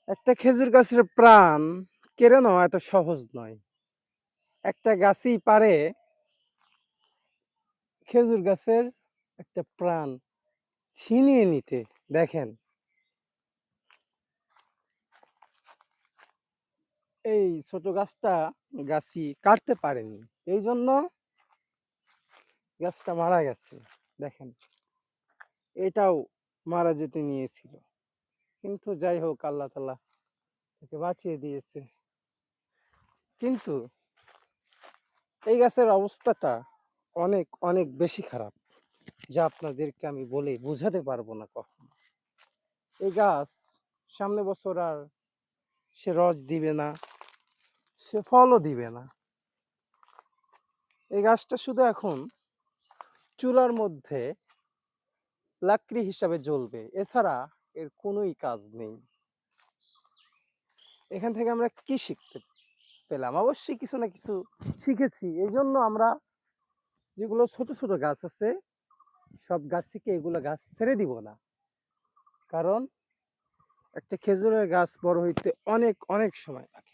একটা খেজুর গাছের প্রাণ কেড়ে নেওয়া এত সহজ নয়। একটা গাছই পারে খেজুর গাছের একটা প্রাণ ছিনিয়ে নিতে। দেখেন, এই ছোট গাছটা গাছই কাটতে পারেনি। এই জন্য গাছটা মারা গেছে। দেখেন, এটাও মারা যেতে নিয়েছিল, কিন্তু যাই হোক আল্লাহ তাআলা তাকে বাঁচিয়ে দিয়েছে। কিন্তু এই গাছের অবস্থাটা অনেক অনেক বেশি খারাপ, যা আপনাদেরকে আমি বলে বোঝাতে পারবো না কখনো। এই গাছ সামনে বছর আর সে রস দিবে না, সে ফলও দিবে না। এই গাছটা শুধু এখন চুলার মধ্যে লাকড়ি হিসাবে জ্বলবে, এছাড়া এর কোনোই কাজ নেই। এখান থেকে আমরা কি শিখতে পেলাম? অবশ্যই কিছু না কিছু শিখেছি। এই জন্য আমরা যেগুলো ছোট ছোট গাছ আছে, সব গাছ থেকে এগুলো গাছ ছেড়ে দিব না। কারণ একটা খেজুরের গাছ বড় হইতে অনেক অনেক সময় লাগে।